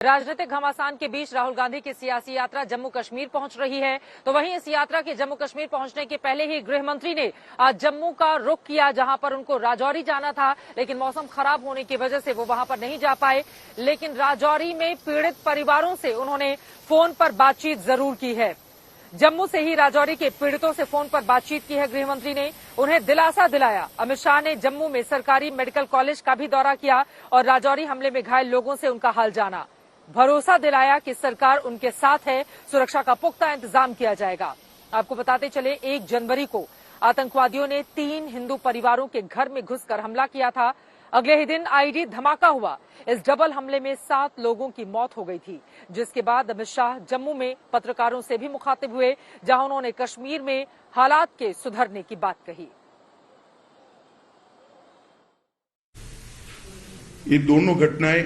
राजनीतिक घमासान के बीच राहुल गांधी की सियासी यात्रा जम्मू कश्मीर पहुंच रही है। तो वहीं इस यात्रा के जम्मू कश्मीर पहुंचने के पहले ही गृह मंत्री ने आज जम्मू का रुख किया, जहां पर उनको राजौरी जाना था, लेकिन मौसम खराब होने की वजह से वो वहां पर नहीं जा पाए। लेकिन राजौरी में पीड़ित परिवारों से उन्होंने फोन पर बातचीत जरूर की है। जम्मू से ही राजौरी के पीड़ितों से फोन पर बातचीत की है गृह मंत्री ने, उन्हें दिलासा दिलाया। अमित शाह ने जम्मू में सरकारी मेडिकल कॉलेज का भी दौरा किया और राजौरी हमले में घायल लोगों से उनका हाल जाना। भरोसा दिलाया कि सरकार उनके साथ है, सुरक्षा का पुख्ता इंतजाम किया जाएगा। आपको बताते चले 1 जनवरी को आतंकवादियों ने 3 हिंदू परिवारों के घर में घुसकर हमला किया था। अगले ही दिन आईडी धमाका हुआ। इस डबल हमले में 7 लोगों की मौत हो गई थी, जिसके बाद अमित शाह जम्मू में पत्रकारों से भी मुखातिब हुए, जहां उन्होंने कश्मीर में हालात के सुधरने की बात कही। ये दोनों घटनाएं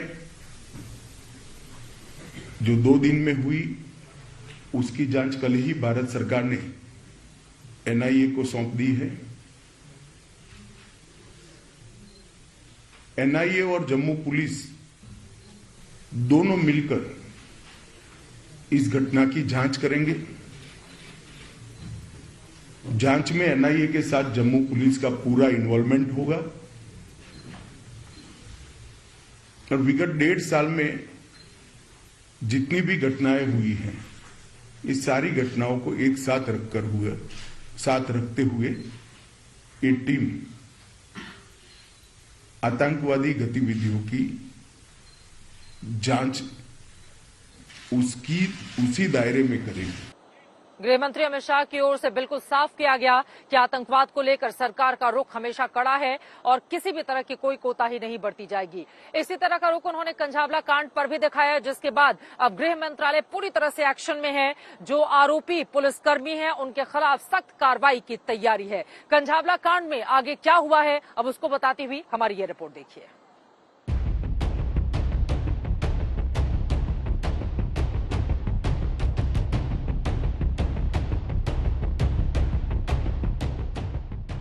जो 2 दिन में हुई, उसकी जांच कल ही भारत सरकार ने एनआईए को सौंप दी है। एनआईए और जम्मू पुलिस दोनों मिलकर इस घटना की जांच करेंगे। जांच में एनआईए के साथ जम्मू पुलिस का पूरा इन्वॉल्वमेंट होगा और विगत 1.5 साल में जितनी भी घटनाएं हुई हैं, इस सारी घटनाओं को एक साथ रखते हुए ये टीम आतंकवादी गतिविधियों की जांच उसी दायरे में करेगी। गृह मंत्री अमित शाह की ओर से बिल्कुल साफ किया गया कि आतंकवाद को लेकर सरकार का रुख हमेशा कड़ा है और किसी भी तरह की कोई कोताही नहीं बरती जाएगी। इसी तरह का रुख उन्होंने कंझावला कांड पर भी दिखाया, जिसके बाद अब गृह मंत्रालय पूरी तरह से एक्शन में है। जो आरोपी पुलिसकर्मी हैं, उनके खिलाफ सख्त कार्रवाई की तैयारी है। कंझावला कांड में आगे क्या हुआ है, अब उसको बताती हुई हमारी ये रिपोर्ट देखिए।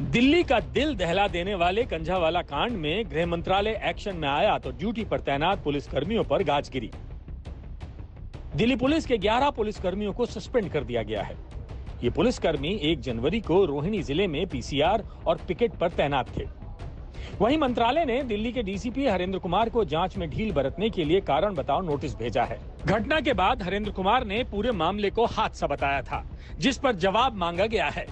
दिल्ली का दिल दहला देने वाले कंझावाला कांड में गृह मंत्रालय एक्शन में आया तो ड्यूटी पर तैनात पुलिसकर्मियों पर गाज गिरी। दिल्ली पुलिस के 11 पुलिसकर्मियों को सस्पेंड कर दिया गया है। ये पुलिसकर्मी 1 जनवरी को रोहिणी जिले में पीसीआर और पिकेट पर तैनात थे। वहीं मंत्रालय ने दिल्ली के डीसीपी हरेंद्र कुमार को जांच में ढील बरतने के लिए कारण बताओ नोटिस भेजा है। घटना के बाद हरेंद्र कुमार ने पूरे मामले को हादसा बताया था, जिस पर जवाब मांगा गया है।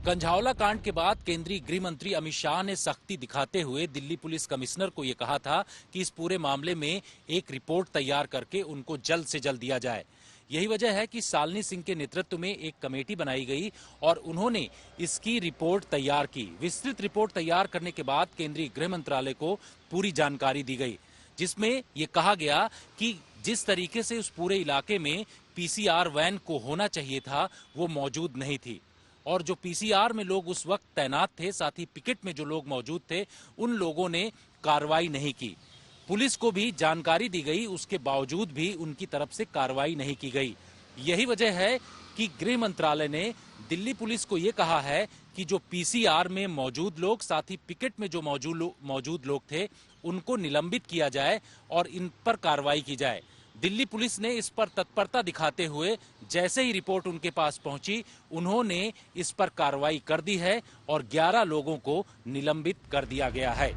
कंझावला कांड के बाद केंद्रीय गृह मंत्री अमित शाह ने सख्ती दिखाते हुए दिल्ली पुलिस कमिश्नर को यह कहा था कि इस पूरे मामले में एक रिपोर्ट तैयार करके उनको जल्द से जल्द दिया जाए। यही वजह है कि शालिनी सिंह के नेतृत्व में एक कमेटी बनाई गई और उन्होंने इसकी रिपोर्ट तैयार की। विस्तृत रिपोर्ट तैयार करने के बाद केंद्रीय गृह मंत्रालय को पूरी जानकारी दी गई, जिसमें ये कहा गया कि जिस तरीके से उस पूरे इलाके में पीसीआर वैन को होना चाहिए था, वो मौजूद नहीं थी। और जो पीसीआर में लोग उस वक्त तैनात थे, साथ ही पिकेट में जो लोग मौजूद थे, उन लोगों ने कार्रवाई नहीं की। पुलिस को भी जानकारी दी गई, उसके बावजूद भी उनकी तरफ से कार्रवाई नहीं की गई। यही वजह है कि गृह मंत्रालय ने दिल्ली पुलिस को ये कहा है कि जो पीसीआर में मौजूद लोग, साथ ही पिकेट में जो मौजूद लोग थे, उनको निलंबित किया जाए और इन पर कार्रवाई की जाए। दिल्ली पुलिस ने इस पर तत्परता दिखाते हुए जैसे ही रिपोर्ट उनके पास पहुंची, उन्होंने इस पर कार्रवाई कर दी है और 11 लोगों को निलंबित कर दिया गया है।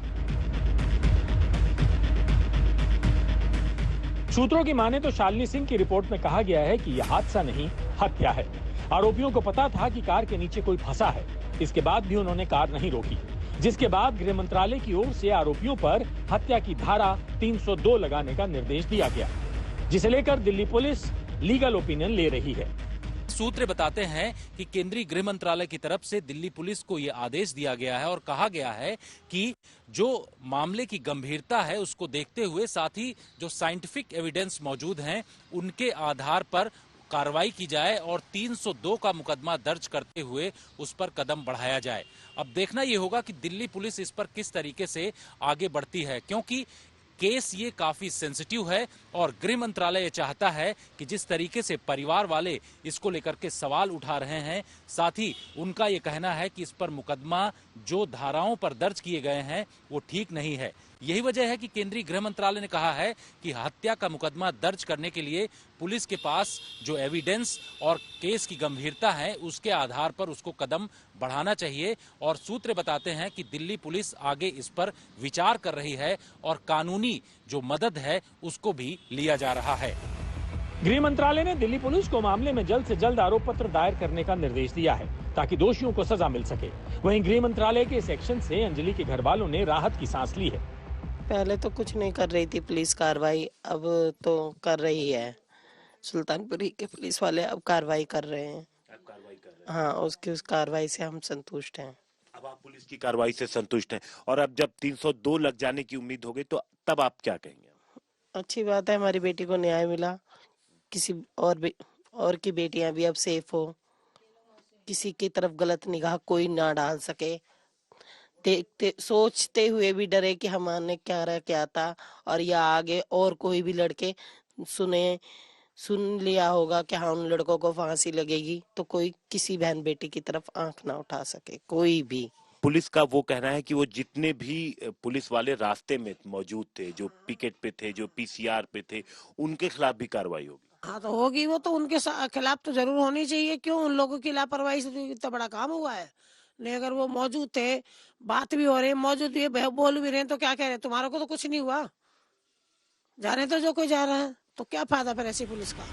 सूत्रों की माने तो शालिनी सिंह की रिपोर्ट में कहा गया है कि यह हादसा नहीं, हत्या है। आरोपियों को पता था कि कार के नीचे कोई फंसा है, इसके बाद भी उन्होंने कार नहीं रोकी, जिसके बाद गृह मंत्रालय की ओर से आरोपियों पर हत्या की धारा 302 लगाने का निर्देश दिया गया, जिसे लेकर दिल्ली पुलिस लीगल ओपिनियन ले रही है। सूत्र बताते हैं कि केंद्रीय गृह मंत्रालय की तरफ से दिल्ली पुलिस को यह आदेश दिया गया है और कहा गया है कि जो मामले की गंभीरता है उसको देखते हुए, साथ ही जो साइंटिफिक एविडेंस मौजूद हैं, उनके आधार पर कार्रवाई की जाए और 302 का मुकदमा दर्ज करते हुए उस पर कदम बढ़ाया जाए। अब देखना यह होगा कि दिल्ली पुलिस इस पर किस तरीके से आगे बढ़ती है, क्योंकि केस ये काफी सेंसिटिव है और गृह मंत्रालय चाहता है कि जिस तरीके से परिवार वाले इसको लेकर के सवाल उठा रहे हैं, साथ ही उनका ये कहना है कि इस पर मुकदमा जो धाराओं पर दर्ज किए गए हैं वो ठीक नहीं है। यही वजह है कि केंद्रीय गृह मंत्रालय ने कहा है कि हत्या का मुकदमा दर्ज करने के लिए पुलिस के पास जो एविडेंस और केस की गंभीरता है उसके आधार पर उसको कदम बढ़ाना चाहिए। और सूत्र बताते हैं कि दिल्ली पुलिस आगे इस पर विचार कर रही है और कानूनी जो मदद है उसको भी लिया जा रहा है। गृह मंत्रालय ने दिल्ली पुलिस को मामले में जल्द से जल्द आरोप पत्र दायर करने का निर्देश दिया है ताकि दोषियों को सजा मिल सके। वहीं गृह मंत्रालय के इस एक्शन से अंजलि के घर वालों ने राहत की सांस ली है। पहले तो कुछ नहीं कर रही थी पुलिस कार्रवाई, अब तो कर रही है। सुल्तानपुरी के पुलिस वाले अब कार्रवाई कर रहे हैं। हाँ, उस कार्रवाई से हम संतुष्ट हैं। अब आप पुलिस की कार्रवाई से संतुष्ट हैं और अब जब 302 लग जाने की उम्मीद हो गई तो तब आप क्या कहेंगे? अच्छी बात है, हमारी बेटी को न्याय मिला। किसी और की बेटियां भी अब सेफ हो, किसी की तरफ गलत निगाह कोई ना डाल सके। देखते सोचते हुए भी डरे कि हमने क्या था और या आगे और कोई भी लड़के सुन लिया होगा कि हाँ उन लड़कों को फांसी लगेगी, तो कोई किसी बहन बेटी की तरफ आंख ना उठा सके कोई भी। पुलिस का वो कहना है कि वो जितने भी पुलिस वाले रास्ते में मौजूद थे, जो पिकेट पे थे, जो पीसीआर पे थे, उनके खिलाफ भी कार्रवाई होगी। हाँ तो होगी, वो तो उनके खिलाफ तो जरूर होनी चाहिए। क्यों, उन लोगों की लापरवाही से तो इतना बड़ा काम हुआ है। नहीं, अगर वो मौजूद थे, बात भी हो रही है, मौजूद भी है, बोल भी रहे हैं, तो क्या कह रहे हैं, तुम्हारे को तो कुछ नहीं हुआ, जा रहे तो जो कोई जा रहा है, तो क्या फायदा फिर ऐसी पुलिस का।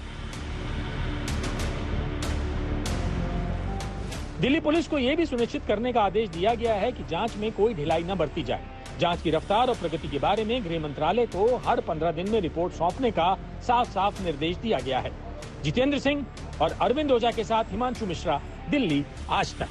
दिल्ली पुलिस को यह भी सुनिश्चित करने का आदेश दिया गया है कि जांच में कोई ढिलाई न बरती जाए। जांच की रफ्तार और प्रगति के बारे में गृह मंत्रालय को हर 15 दिन में रिपोर्ट सौंपने का साफ साफ निर्देश दिया गया है। जितेंद्र सिंह और अरविंद ओझा के साथ हिमांशु मिश्रा, दिल्ली आज तक।